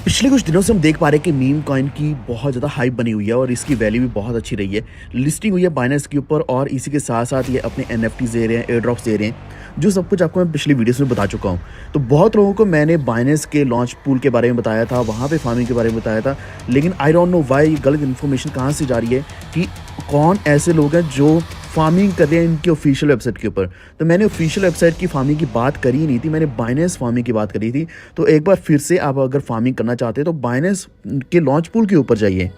पिछले कुछ दिनों से हम देख पा रहे हैं कि मीम कॉइन की बहुत ज़्यादा हाइप बनी हुई है और इसकी वैल्यू भी बहुत अच्छी रही है। लिस्टिंग हुई है बाइनेंस के ऊपर और इसी के साथ साथ ये अपने एनएफटीज दे रहे हैं, एयर ड्रॉप्स दे रहे हैं, जो सब कुछ आपको मैं पिछली वीडियोस में बता चुका हूँ। तो बहुत लोगों को मैंने बाइनेंस के लॉन्च पूल के बारे में बताया था, वहाँ पे फार्मिंग के बारे में बताया था, लेकिन आई डोंट नो व्हाई गलत इन्फॉर्मेशन कहाँ से जा रही है कि कौन ऐसे लोग हैं जो फार्मिंग कर रहे हैं इनकी ऑफिशियल वेबसाइट के ऊपर। तो मैंने ऑफिशियल वेबसाइट की फार्मिंग की बात करी ही नहीं थी, मैंने बाइनेंस फार्मिंग की बात करी थी। तो एक बार फिर से आप अगर फार्मिंग करना चाहते हैं तो बाइनेंस के लॉन्च पूल के ऊपर जाइए।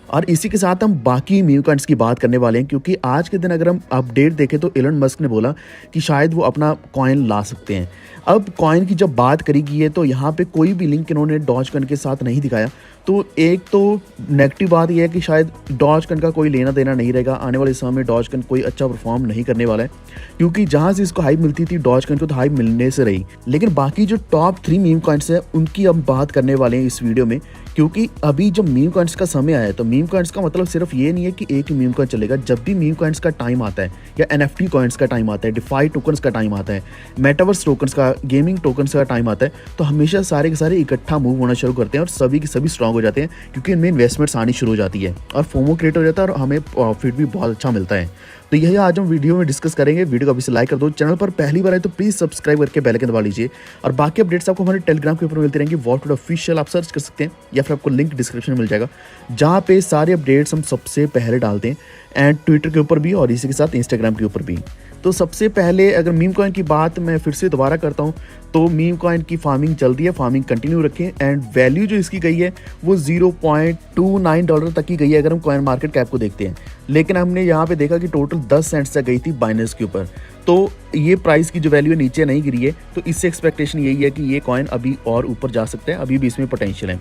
और इसी के साथ हम बाकी मीम कॉइन्स की बात करने वाले हैं, क्योंकि आज के दिन अगर हम अपडेट देखें तो एलन मस्क ने बोला कि शायद वो अपना कॉइन ला सकते हैं। अब कॉइन की जब बात करी गई है तो यहाँ पे कोई भी लिंक इन्होंने डॉज कॉइन के साथ नहीं दिखाया। तो एक तो नेगेटिव बात यह है कि शायद डॉज कॉइन का कोई लेना देना नहीं रहेगा। आने वाले समय में डॉज कॉइन कोई अच्छा परफॉर्म नहीं करने वाला है, क्योंकि जहाँ से इसको हाइप मिलती थी डॉज कॉइन को तो हाइप मिलने से रही। लेकिन बाकी जो टॉप 3 मीम कॉइन्स हैं उनकी हम बात करने वाले हैं इस वीडियो में, क्योंकि अभी जब मीम कॉइन्स का समय आया है तो मीम कॉइन्स का मतलब सिर्फ ये नहीं है कि एक ही मीम कॉइन चलेगा। जब भी मीम कॉइन्स का टाइम आता है या एनएफटी कॉइन्स का टाइम आता है, डिफाई टोकन्स का टाइम आता है, मेटावर्स टोकन्स का, गेमिंग टोकन्स का टाइम आता है, तो हमेशा सारे के सारे इकट्ठा मूव होना शुरू करते हैं और सभी के सभी स्ट्रॉन्ग हो जाते हैं, क्योंकि इनमें इन्वेस्टमेंट्स आनी शुरू हो जाती है और फोमो क्रिएट हो जाता है और हमें प्रॉफिट भी बहुत अच्छा मिलता है। तो यही आज हम वीडियो में डिस्कस करेंगे। वीडियो को अभी से लाइक कर दो, चैनल पर पहली बार है तो प्लीज सब्सक्राइब करके बेल आइकन दबा लीजिए। और बाकी अपडेट्स आपको हमारे टेलीग्राम के ऊपर मिलती रहेंगी, वॉट ऑफिशियल आप सर्च कर सकते हैं या फिर आपको लिंक डिस्क्रिप्शन में मिल जाएगा, जहाँ पे सारे अपडेट्स हम सबसे पहले डालते हैं, एंड ट्विटर के ऊपर भी और इसी के साथ इंस्टाग्राम के ऊपर भी। तो सबसे पहले अगर मीम कॉइन की बात मैं फिर से दोबारा करता हूँ तो मीम कॉइन की फार्मिंग चल रही है, फार्मिंग कंटिन्यू रखें। एंड वैल्यू जो इसकी गई है वो $0.29 तक की गई है अगर हम कॉइन मार्केट कैप को देखते हैं। लेकिन हमने यहाँ पे देखा कि टोटल 10 सेंट्स तक गई थी बाइनेंस के ऊपर। तो ये प्राइस की जो वैल्यू है नीचे नहीं गिरी है, तो इससे एक्सपेक्टेशन यही है कि ये कॉइन अभी और ऊपर जा सकता है, अभी भी इसमें पोटेंशियल है।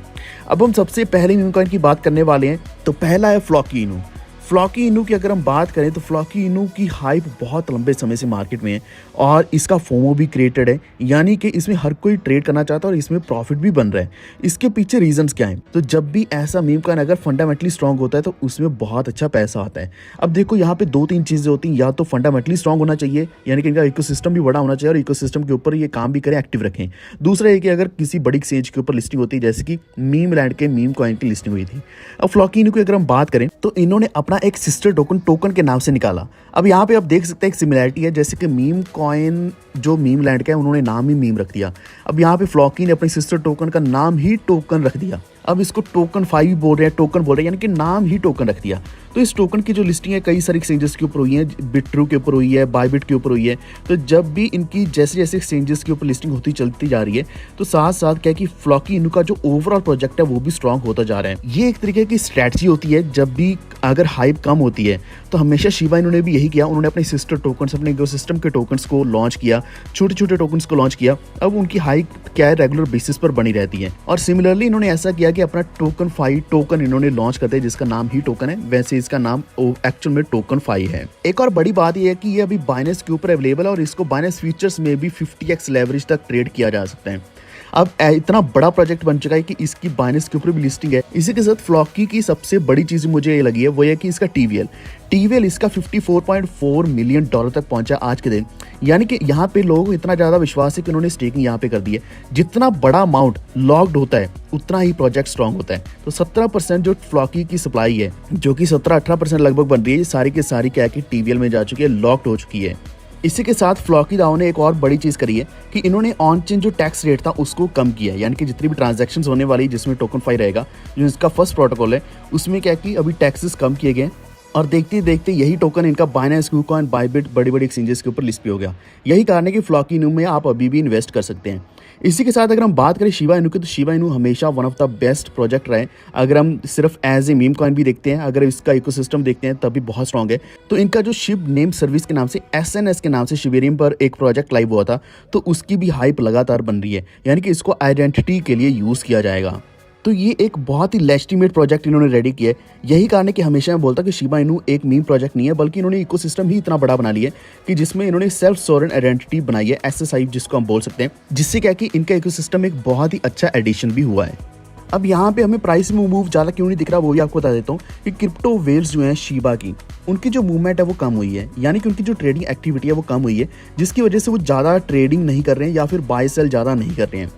अब हम सबसे पहले मीम कॉइन की बात करने वाले हैं। तो पहला है फ्लॉकी इनू। फ्लॉकी इनू की अगर हम बात करें तो फ्लॉकी इनू की हाइप बहुत लंबे समय से मार्केट में है और इसका फोमो भी क्रिएटेड है, यानी कि इसमें हर कोई ट्रेड करना चाहता है और इसमें प्रॉफिट भी बन रहा है। इसके पीछे रीजंस क्या हैं? तो जब भी ऐसा मीम कॉइन अगर फंडामेंटली स्ट्रांग होता है तो उसमें बहुत अच्छा पैसा आता है। अब देखो यहाँ पे 2-3 चीज़ें होती हैं, या तो फंडामेंटली स्ट्रांग होना चाहिए, यानी कि इनका इकोसिस्टम भी बड़ा होना चाहिए और इकोसिस्टम के ऊपर ये काम भी करें, एक्टिव रखें। दूसरा है कि अगर किसी बड़ी एक्सचेंज के ऊपर लिस्टिंग होती है, जैसे कि मीम लैंड के मीम कॉइन की लिस्टिंग हुई थी। अब फ्लॉकी इनू की अगर हम बात करें तो इन्होंने अपना एक सिस्टर टोकन के नाम से निकाला। अब यहाँ पे आप देख सकते हैं एक सिमिलैरिटी है, जैसे कि मीम कॉइन जो मीम लैंड का है उन्होंने नाम ही मीम रख दिया। अब यहाँ पे फ्लॉकी ने अपनी सिस्टर टोकन का नाम ही टोकन रख दिया। अब इसको टोकन 5 बोल रहे हैं, टोकन बोल रहे हैं, यानी कि नाम ही टोकन रख दिया। तो इस टोकन की जो लिस्टिंग है कई सारी एक्सचेंजेस के ऊपर हुई है, बिट्रू के ऊपर हुई है, बायबिट के ऊपर हुई है। तो जब भी इनकी जैसे जैसे एक्सचेंजेस के ऊपर लिस्टिंग होती चलती जा रही है, तो साथ साथ क्या कि फ्लॉकी इनू का जो ओवरऑल प्रोजेक्ट है वो भी स्ट्रांग होता जा रहा है। ये एक तरीके की स्ट्रैटेजी होती है, जब भी अगर हाइप कम होती है तो हमेशा शिबा इनू ने भी यही किया, उन्होंने अपने सिस्टर टोकन्स, अपने इकोसिस्टम के टोकन्स को लॉन्च किया, छोटे छोटे टोकन्स को लॉन्च किया। अब उनकी हाइप क्या है, रेगुलर बेसिस पर बनी रहती है। और सिमिलरली इन्होंने ऐसा किया कि अपना टोकन 5 टोकन इन्होंने लॉन्च करते हैं, जिसका नाम ही टोकन है, वैसे इसका नाम एक्चुअल में टोकन 5 है। एक और बड़ी बात यह है कि ये अभी बाइनेंस के ऊपर अवेलेबल है और इसको बाइनेंस फ्यूचर्स में भी 50x लेवरेज तक ट्रेड किया जा सकता है। अब इतना बड़ा प्रोजेक्ट बन चुका है कि इसकी बाइनेंस के ऊपर भी लिस्टिंग है। इसी के साथ फ्लॉकी की सबसे बड़ी चीज मुझे ये लगी है वो ये कि इसका टीवीएल इसका $54.4 मिलियन तक पहुंचा आज के दिन, यानी कि यहाँ पे लोगों को इतना ज्यादा विश्वास है कि उन्होंने स्टेकिंग यहाँ पे कर दी है। जितना बड़ा अमाउंट लॉक्ड होता है उतना ही प्रोजेक्ट स्ट्रांग होता है। तो 17% जो फ्लॉकी की सप्लाई है, जो कि 17-18% लगभग बन रही है, सारी की सारी क्या है कि टीवीएल में जा चुकी है, लॉक्ड हो चुकी है। इसी के साथ फ्लॉकी दाओ ने एक और बड़ी चीज़ करी है कि इन्होंने ऑन चेन जो टैक्स रेट था उसको कम किया है, यानी कि जितनी भी ट्रांजैक्शंस होने वाली जिसमें टोकन 5 रहेगा, जो इसका फर्स्ट प्रोटोकॉल है, उसमें क्या कि अभी टैक्सेस कम किए गए और देखते देखते यही टोकन इनका बाइनेंस, क्यूकॉइन, बायबिट बड़ी बड़ी एक्सचेंजेस के ऊपर लिस्ट भी हो गया। यही कारण है कि फ्लॉकी इनू में आप अभी भी इन्वेस्ट कर सकते हैं। इसी के साथ अगर हम बात करें शिबा इनू की, तो शिबा इनू हमेशा one of the best project रहे। अगर हम सिर्फ एज ए मीम कॉइन भी देखते हैं, अगर इसका इकोसिस्टम देखते हैं तब भी बहुत स्ट्रॉन्ग है। तो इनका जो शिब नेम सर्विस के नाम से SNS के नाम से शिबेरियम पर एक प्रोजेक्ट लाइव हुआ था, तो उसकी भी हाइप लगातार बन रही है, यानी कि इसको आइडेंटिटी के लिए यूज़ किया जाएगा। तो ये एक बहुत ही लेजिटिमेट प्रोजेक्ट इन्होंने रेडी किया है। यही कारण है कि हमेशा मैं बोलता कि शिबा इनू एक मीम प्रोजेक्ट नहीं है, बल्कि इन्होंने इकोसिस्टम ही इतना बड़ा बना लिया है कि जिसमें इन्होंने सेल्फ सोवरेन आइडेंटिटी बनाई है, SSI जिसको हम बोल सकते हैं, जिससे क्या कि इनका इकोसिस्टम एक बहुत ही अच्छा एडिशन भी हुआ है। अब यहाँ पे हमें प्राइस में मूव ज़्यादा क्यों नहीं दिख रहा वो भी आपको बता देता हूँ कि क्रिप्टो वेल्स जो हैं शिबा की, उनकी जो मूवमेंट है वो कम हुई है, यानी कि उनकी जो ट्रेडिंग एक्टिविटी है वो कम हुई है, जिसकी वजह से वो ज़्यादा ट्रेडिंग नहीं कर रहे हैं या फिर बाय सेल ज़्यादा नहीं कर रहे हैं।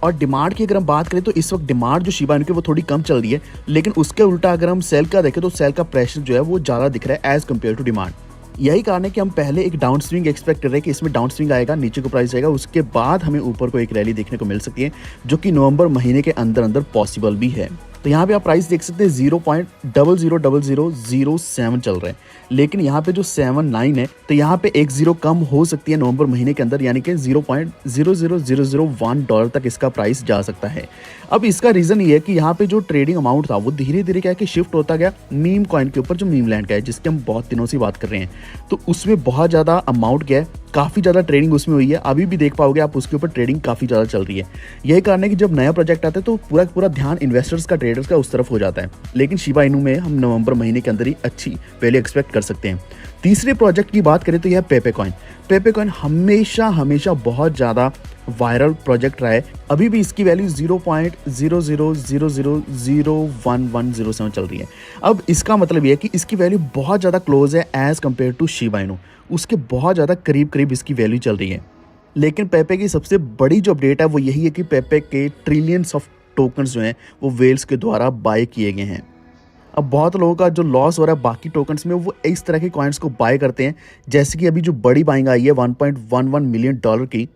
और डिमांड की अगर हम बात करें तो इस वक्त डिमांड जो शिबा इनू की वो थोड़ी कम चल रही है, लेकिन उसके उल्टा अगर हम सेल का देखें तो सेल का प्रेशर जो है वो ज़्यादा दिख रहा है एज़ कम्पेयर टू डिमांड। यही कारण है कि हम पहले एक डाउन स्विंग एक्सपेक्ट कर रहे हैं कि इसमें डाउन स्विंग आएगा, नीचे को प्राइस जाएगा, उसके बाद हमें ऊपर को एक रैली देखने को मिल सकती है जो कि नवंबर महीने के अंदर अंदर पॉसिबल भी है। तो यहाँ पे आप प्राइस देख सकते हैं 0.000007 चल रहा है, लेकिन यहाँ पे जो 79 है तो यहाँ पे एक जीरो कम हो सकती है नवंबर महीने के अंदर, यानी कि $0.00001 तक इसका प्राइस जा सकता है। अब इसका रीज़न ये है कि यहाँ पे जो ट्रेडिंग अमाउंट था वो धीरे धीरे क्या है कि शिफ्ट होता गया मीम कॉइन के ऊपर, जो मीम लैंड का है जिसके हम बहुत दिनों से बात कर रहे हैं। तो उसमें बहुत ज़्यादा अमाउंट गया है, काफ़ी ज़्यादा ट्रेडिंग उसमें हुई है, अभी भी देख पाओगे आप उसके ऊपर ट्रेडिंग काफ़ी ज़्यादा चल रही है। यही कारण है कि जब नया प्रोजेक्ट आता है तो पूरा ध्यान इन्वेस्टर्स का, ट्रेडर्स का उस तरफ हो जाता है, लेकिन शिबा इनू में हम नवंबर महीने के अंदर ही अच्छी वैल्यू एक्सपेक्ट कर सकते हैं। तीसरे प्रोजेक्ट की बात करें तो यह पेपे कॉइन। पेपे कॉइन हमेशा बहुत ज़्यादा वायरल प्रोजेक्ट रहा है, अभी भी इसकी वैल्यू 0.00000117 चल रही है। अब इसका मतलब यह है कि इसकी वैल्यू बहुत ज़्यादा क्लोज है as compare to Shiba Inu, उसके बहुत ज़्यादा करीब इसकी वैल्यू चल रही है। लेकिन पेपे की सबसे बड़ी जो अपडेट है वो यही है कि पेपे के ट्रिलियंस ऑफ टोकन्स जो हैं वो वेल्स के द्वारा बाय किए गए हैं। अब बहुत लोगों का जो लॉस हो रहा है बाकी टोकन्स में, वो इस तरह के कॉइन्स को बाय करते हैं, जैसे कि अभी जो बड़ी बाइंग आई है $1.11 मिलियन की,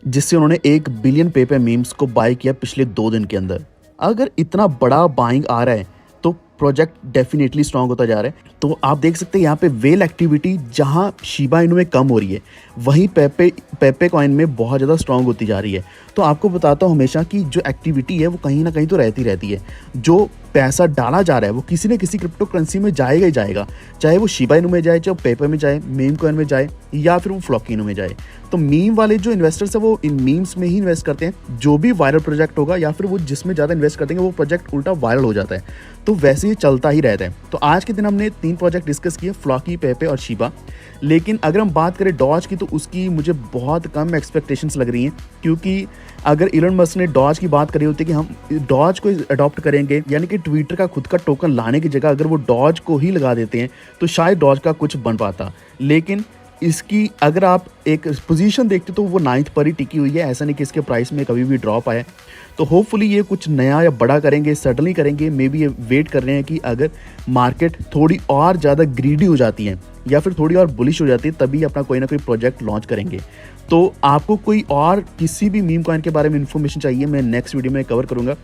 जिससे उन्होंने 1 बिलियन पेपे मीम्स को बाय किया पिछले 2 दिन के अंदर। अगर इतना बड़ा बाइंग आ रहा है तो प्रोजेक्ट डेफिनेटली स्ट्रांग होता जा रहा है। तो आप देख सकते हैं यहाँ पे वेल एक्टिविटी जहाँ शिबा इनू में कम हो रही है, वहीं पेपे कॉइन में बहुत ज़्यादा स्ट्रांग होती जा रही है। तो आपको बताता हूँ हमेशा कि जो एक्टिविटी है वो कहीं ना कहीं तो रहती है। जो पैसा डाला जा रहा है वो किसी न किसी क्रिप्टो करेंसी में जाएगा ही जाएगा, चाहे वो शिबा इनू में जाए, चाहे वो पेपे में जाए, मीम कॉइन में जाए, या फिर वो फ्लॉकी इनू में जाए। तो मीम वाले जो इन्वेस्टर्स है वो इन मीम्स में ही इन्वेस्ट करते हैं। जो भी वायरल प्रोजेक्ट होगा या फिर वो जिसमें ज़्यादा इन्वेस्ट करते हैं वो प्रोजेक्ट उल्टा वायरल हो जाता है। तो वैसे ही चलता ही रहता है। तो आज के दिन हमने 3 प्रोजेक्ट डिस्कस किए, फ्लॉकी, पेपे और शिबा। लेकिन अगर हम बात करें डॉज की तो उसकी मुझे बहुत कम एक्सपेक्टेशंस लग रही हैं, क्योंकि अगर इलन मस्क ने डॉज की बात करी होती कि हम डॉज को अडॉप्ट करेंगे, यानी कि ट्विटर का खुद का टोकन लाने की जगह अगर वो डॉज को ही लगा देते हैं तो शायद डॉज का कुछ बन पाता। लेकिन इसकी अगर आप एक पोजीशन देखते तो वो 9th पर ही टिकी हुई है, ऐसा नहीं कि इसके प्राइस में कभी भी ड्रॉप आया। तो होपफुली ये कुछ नया या बड़ा करेंगे, सडनली करेंगे। मे बी ये वेट कर रहे हैं कि अगर मार्केट थोड़ी और ज़्यादा ग्रीडी हो जाती है या फिर थोड़ी और बुलिश हो जाती है तभी अपना कोई ना कोई प्रोजेक्ट लॉन्च करेंगे। तो आपको कोई और किसी भी मीम कॉइन के बारे में इन्फॉर्मेशन चाहिए, मैं नेक्स्ट वीडियो में कवर करूँगा।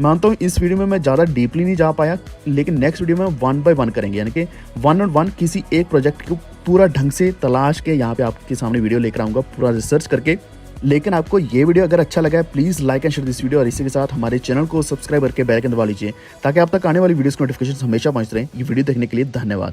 मानता हूँ इस वीडियो में मैं ज़्यादा डीपली नहीं जा पाया, लेकिन नेक्स्ट वीडियो में 1 बाय 1 करेंगे, यानी कि 1 on 1 किसी एक प्रोजेक्ट को पूरा ढंग से तलाश के यहाँ पे आपके सामने वीडियो लेकर आऊँगा, पूरा रिसर्च करके। लेकिन आपको ये वीडियो अगर अच्छा लगा है please like and share this video, और इसी के साथ हमारे चैनल को सब्सक्राइब करके बेल आइकन दबा लीजिए ताकि आप तक आने वाली वीडियोस की नोटिफिकेशन हमेशा पहुँच रहे हैं। ये वीडियो देखने के लिए धन्यवाद।